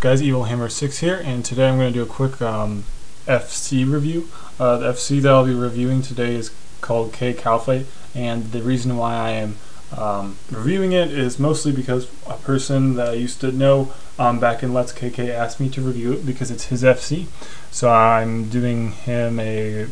guys? EvilHammer6 here, and today I'm going to do a quick FC review. The FC that I'll be reviewing today is called Kalphite, and the reason why I am reviewing it is mostly because a person that I used to know back in Let's KK asked me to review it because it's his FC, so I'm doing him a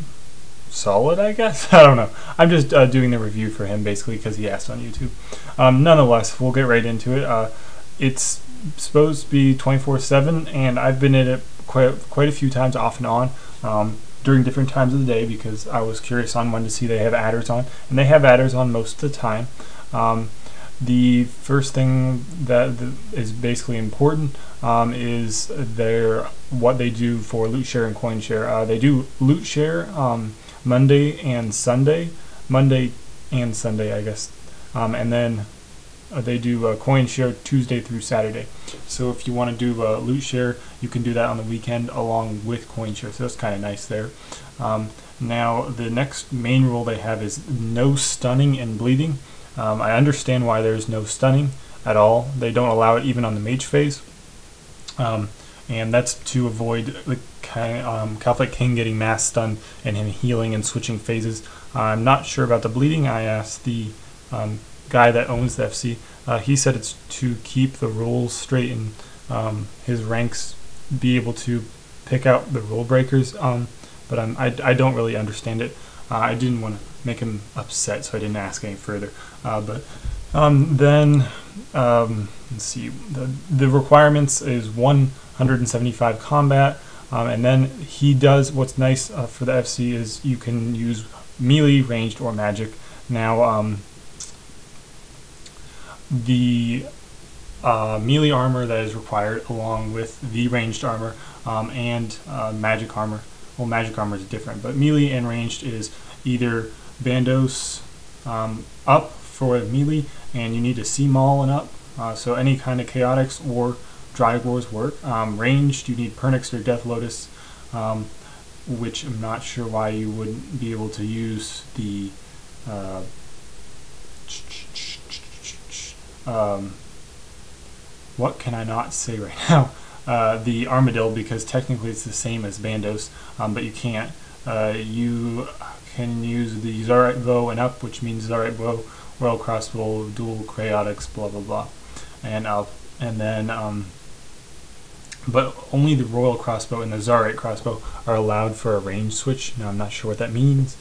solid, I guess. I don't know. I'm just doing the review for him basically because he asked on YouTube. Nonetheless, we'll get right into it. It's supposed to be 24/7, and I've been in it quite a few times off and on during different times of the day because I was curious on when to see they have adders on, and they have adders on most of the time. The first thing that is basically important is what they do for loot share and coin share. They do loot share Monday and Sunday, I guess, and then they do coin share Tuesday through Saturday. So if you want to do loot share, you can do that on the weekend along with coin share. So that's kind of nice there. Now the next main rule they have is no stunning and bleeding. I understand why there's no stunning at all. They don't allow it even on the mage phase, and that's to avoid the Kalphite King getting mass stunned and him healing and switching phases. I'm not sure about the bleeding. I asked the guy that owns the FC. He said it's to keep the rules straight and his ranks be able to pick out the rule breakers. But I don't really understand it. I didn't want to make him upset, so I didn't ask any further. Then let's see. The requirements is 175 combat, and then he does. What's nice for the FC is you can use melee, ranged, or magic. Now the melee armor that is required along with the ranged armor and magic armor. Well, magic armor is different, but melee and ranged is either Bandos up for melee, and you need to see Maul and up, so any kind of chaotics or dry wars work. Ranged, you need Pernix or Death Lotus, which I'm not sure why you wouldn't be able to use the what can I not say right now? The Armadillo, because technically it's the same as Bandos, but you can't. You can use the Zarite Bow and up, which means Zarite Bow, Royal Crossbow, dual chaotics, blah blah blah, and up, and then but only the Royal Crossbow and the Zarite Crossbow are allowed for a range switch. Now I'm not sure what that means,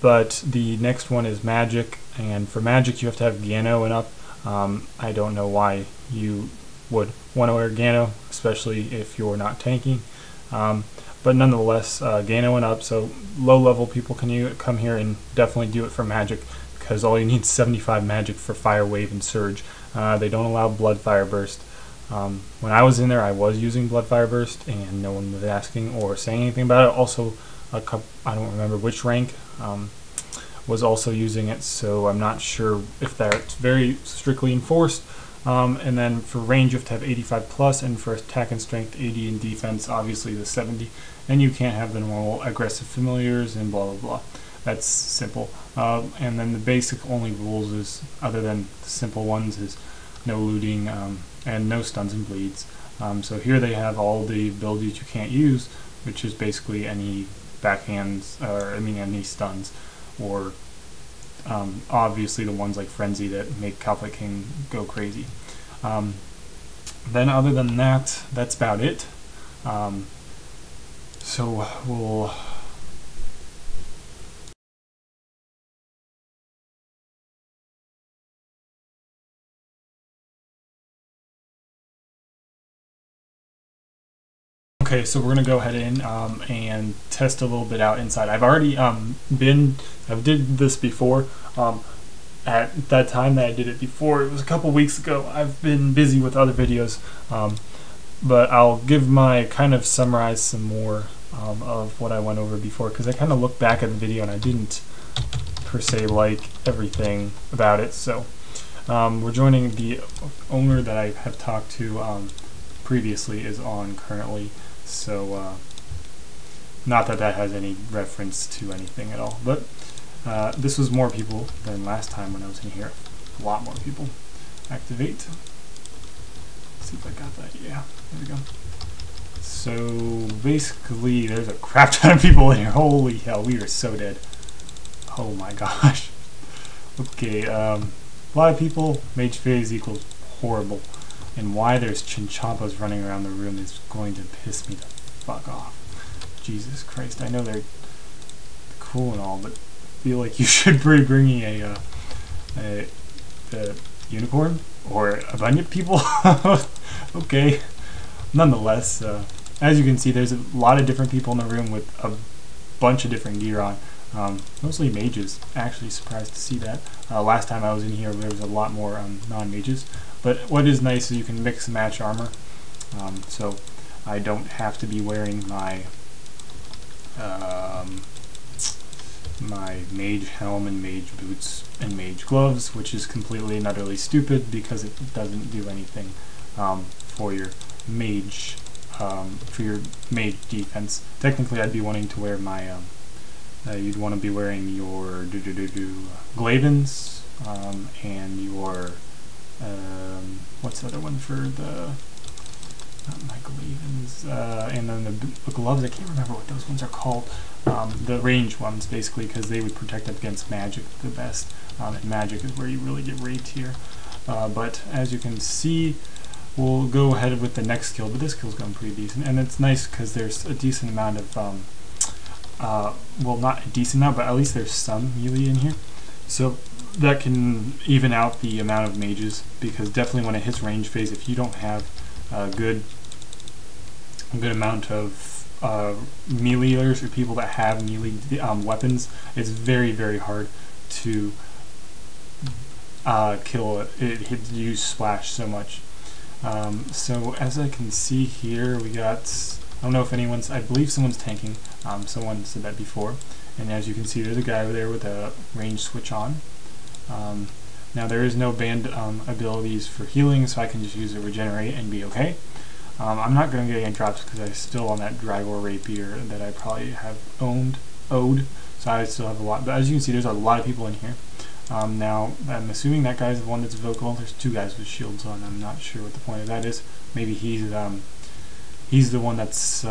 but the next one is magic, and for magic you have to have Gano and up. I don't know why you would want to wear Gano, especially if you're not tanking. But nonetheless, Gano and up, so low level people can come here and definitely do it for magic, because all you need is 75 magic for Fire Wave and Surge. They don't allow Blood Fire Burst. When I was in there, I was using Blood Fire Burst, and no one was asking or saying anything about it. Also, I don't remember which rank was also using it, so I'm not sure if that's very strictly enforced. And then for range you have to have 85 plus, and for attack and strength 80, and defense obviously the 70, and you can't have the normal aggressive familiars and blah blah blah. That's simple. And then the basic only rules is, other than the simple ones, is no looting and no stuns and bleeds. So here they have all the abilities you can't use, which is basically any backhands, or I mean any stuns, or obviously the ones like Frenzy that make Kalphite King go crazy. Then other than that, that's about it. So we'll okay, so we're gonna go ahead in and test a little bit out inside. I've already did this before. At that time that I did it before, it was a couple weeks ago. I've been busy with other videos, but I'll give my kind of summarize some more of what I went over before, because I kind of looked back at the video and I didn't per se like everything about it. So we're joining the owner that I have talked to previously is on currently. So not that that has any reference to anything at all, but this was more people than last time when I was in here. A lot more people. Activate. see if I got that. Yeah, there we go. So basically, there's a crap ton of people in here. Holy hell, we are so dead. Oh my gosh. Okay, a lot of people. Mage phase equals horrible. And why there's chinchompas running around the room is going to piss me the fuck off. Jesus Christ, I know they're cool and all, but I feel like you should be bringing a unicorn or a bunyip people. Okay. Nonetheless, as you can see, there's a lot of different people in the room with a bunch of different gear on. Mostly mages. Actually surprised to see that. Last time I was in here, there was a lot more non-mages. But what is nice is you can mix and match armor. So I don't have to be wearing my my mage helm and mage boots and mage gloves, which is completely and utterly stupid because it doesn't do anything for your mage defense. Technically, I'd be wanting to wear my you'd want to be wearing your Glavins and your what's the other one for the not my Glavins and then the gloves. I can't remember what those ones are called. The range ones, basically, because they would protect against magic the best. And magic is where you really get raped here. But as you can see, we'll go ahead with the next skill, but this skill's going pretty decent, and it's nice because there's a decent amount of, well, not a decent amount, but at least there's some melee in here, so that can even out the amount of mages, because definitely when it hits range phase, if you don't have a good amount of meleeers or people that have melee weapons, it's very, very hard to kill it. It hits you splash so much. So as I can see here, we got, I don't know if anyone's, I believe someone's tanking, someone said that before, and as you can see there's a guy over there with a range switch on. Now there is no banned abilities for healing, so I can just use a regenerate and be okay. I'm not going to get any drops because I'm still on that Dragor Rapier that I probably have owed, so I still have a lot, but as you can see there's a lot of people in here. Now, I'm assuming that guy's the one that's vocal. There's two guys with shields on. I'm not sure what the point of that is. Maybe he's the one that's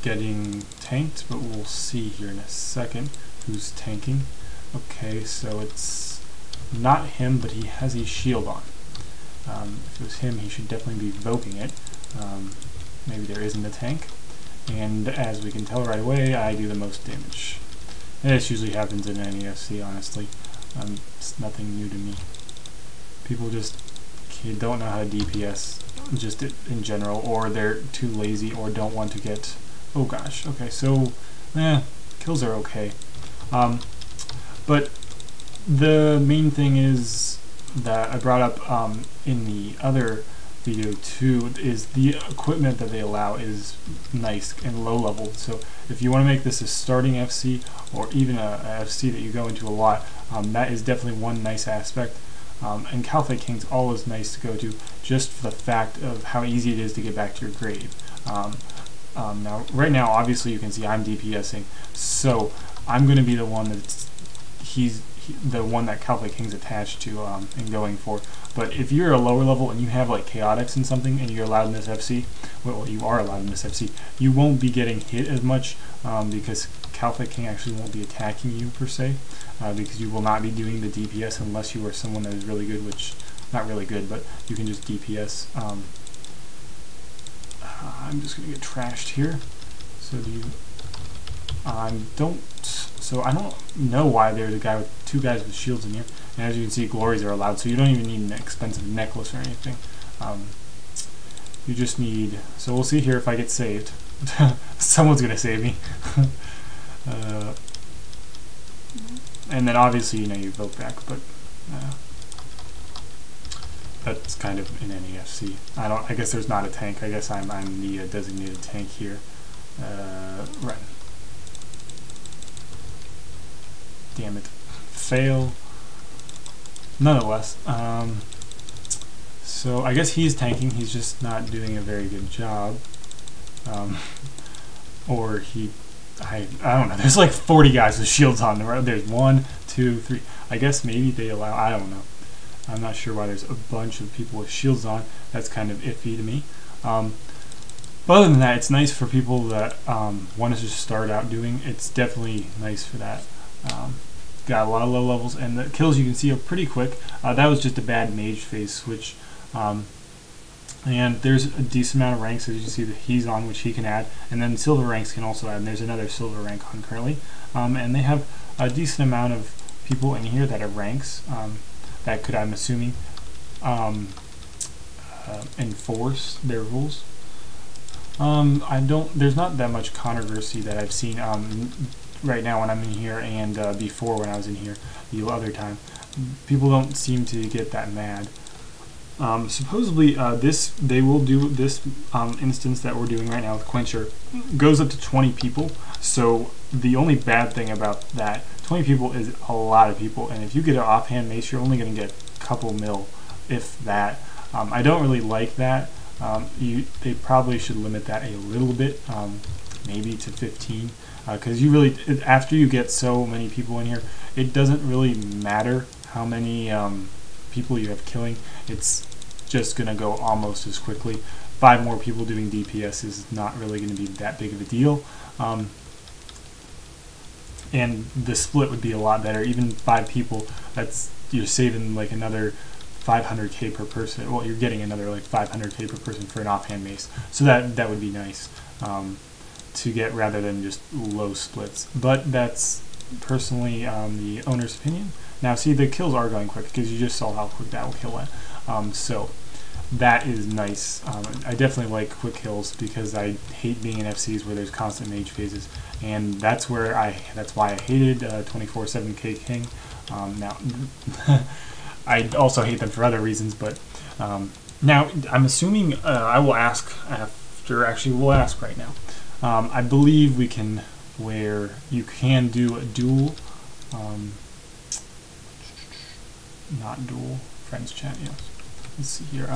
getting tanked, but we'll see here in a second who's tanking. Okay, so it's not him, but he has his shield on. If it was him, he should definitely be evoking it. Maybe there isn't a tank. And as we can tell right away, I do the most damage. And this usually happens in any FC, honestly. It's nothing new to me. People just don't know how to DPS, just in general, or they're too lazy, or don't want to get... Oh gosh, okay, so, kills are okay. But the main thing is that I brought up in the other video too, is the equipment that they allow is nice and low level. So if you want to make this a starting FC or even a FC that you go into a lot, that is definitely one nice aspect. And Kalphite King's always nice to go to, just for the fact of how easy it is to get back to your grave. Now, right now, obviously you can see I'm DPSing, so I'm going to be the one that's the one that Kalphite King's attached to and going for. But if you're a lower level and you have like chaotics and something and you're allowed in this FC, well, you are allowed in this FC, you won't be getting hit as much because Kalphite King actually won't be attacking you per se, because you will not be doing the DPS unless you are someone that is really good, which, not really good, but you can just DPS. I'm just going to get trashed here. So so I don't know why there's a guy with two guys with shields in here. And as you can see, glories are allowed, so you don't even need an expensive necklace or anything. You just need... So we'll see here if I get saved. Someone's going to save me. And then obviously, you vote back, but that's kind of in any FC. I guess there's not a tank. I guess I'm the designated tank here. Run. Damn it. Fail. Nonetheless, so I guess he's tanking, he's just not doing a very good job. Or I don't know, there's like 40 guys with shields on the road. There's 1, 2, 3. I guess maybe they allow, I don't know. I'm not sure why there's a bunch of people with shields on. That's kind of iffy to me. But other than that, it's nice for people that want to just start out doing. It's definitely nice for that. Got a lot of low levels, and the kills you can see are pretty quick. That was just a bad mage phase switch. And there's a decent amount of ranks, as you can see that he's on, which he can add, and then silver ranks can also add, and there's another silver rank on currently. And they have a decent amount of people in here that are ranks that could, I'm assuming, enforce their rules. There's not that much controversy that I've seen right now when I'm in here, and before when I was in here the other time. People don't seem to get that mad. Supposedly they will do this instance that we're doing right now with Quencher goes up to 20 people. So the only bad thing about that, 20 people is a lot of people, and if you get an offhand mace, you're only going to get a couple mil, if that. I don't really like that. They probably should limit that a little bit, maybe to 15, because you really, after you get so many people in here, it doesn't really matter how many people you have killing. It's just going to go almost as quickly. 5 more people doing DPS is not really going to be that big of a deal. And the split would be a lot better. Even 5 people, you're saving like another 500k per person. Well, you're getting another like 500k per person for an offhand mace. So that would be nice to get, rather than just low splits. But that's personally the owner's opinion. Now see, the kills are going quick because you just saw how quick that will kill it. So that is nice. I definitely like quick kills because I hate being in FCs where there's constant mage phases, and that's why I hated 24/7 K King. Now I also hate them for other reasons, but now I'm assuming I will ask after. Actually, we'll ask right now. I believe we can, where you can do a duel. Not dual, friends chat, yes. Let's see here,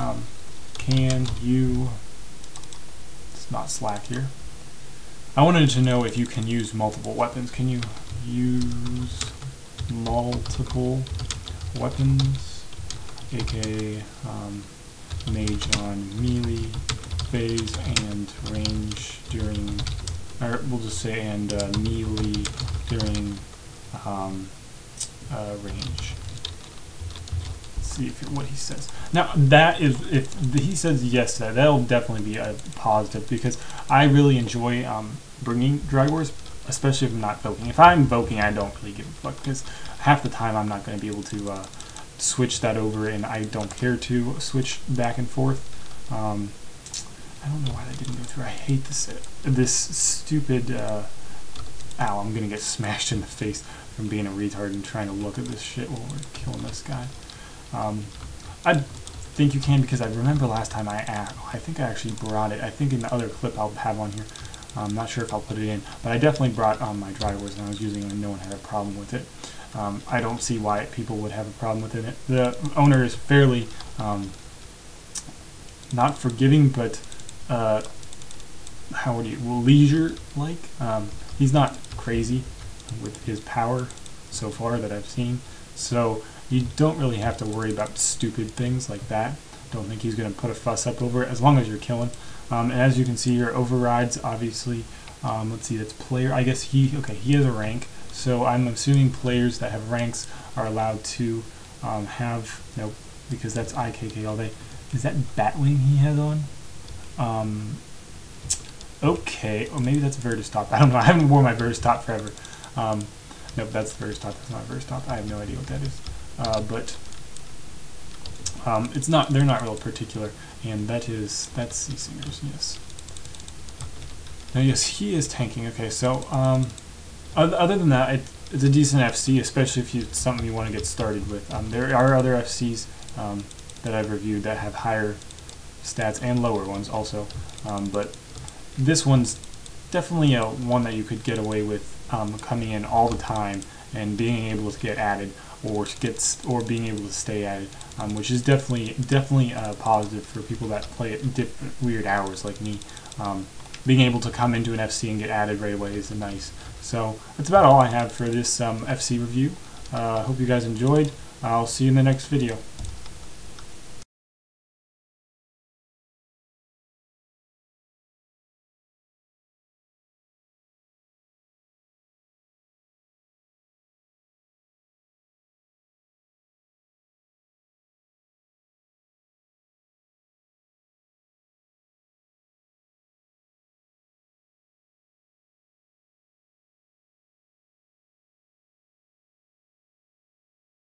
can you, it's not Slack here. I wanted to know if you can use multiple weapons. Can you use multiple weapons, aka mage on melee, phase, and range during, or we'll just say, and melee during range. See what he says. Now that is, if he says yes to that, that'll definitely be a positive, because I really enjoy bringing Drag Wars, especially if I'm not voking. If I'm voking, I don't really give a fuck, because half the time I'm not going to be able to switch that over, and I don't care to switch back and forth. I don't know why that didn't go through. I hate this stupid ow, I'm gonna get smashed in the face from being a retard and trying to look at this shit while we're killing this guy. I think you can, because I remember last time I think I actually brought it. I think in the other clip I'll have on here. I'm not sure if I'll put it in, but I definitely brought my Drag Wars, and I was using it and no one had a problem with it. I don't see why people would have a problem with it. The owner is fairly not forgiving, but leisure-like. He's not crazy with his power so far that I've seen, so you don't really have to worry about stupid things like that. Don't think he's going to put a fuss up over it, as long as you're killing. And as you can see here, overrides, obviously, let's see, that's player. I guess he has a rank, so I'm assuming players that have ranks are allowed to have, nope, because that's IKK all day. Is that Batwing he has on? Okay, or maybe that's Vertistop. I don't know. I haven't worn my Vertistop forever. Nope, that's Vertistop. That's not Vertistop. I have no idea what that is. But it's not. They're not real particular, and that's Sea Singers. Yes. Now, yes, he is tanking. Okay, so other than that, it's a decent FC, especially if it's something you want to get started with. There are other FCs that I've reviewed that have higher stats and lower ones also, but this one's definitely one that you could get away with coming in all the time and being able to get added, or being able to stay added, which is definitely positive for people that play at different weird hours like me. Being able to come into an FC and get added right away is nice. So that's about all I have for this FC review. Hope you guys enjoyed. I'll see you in the next video.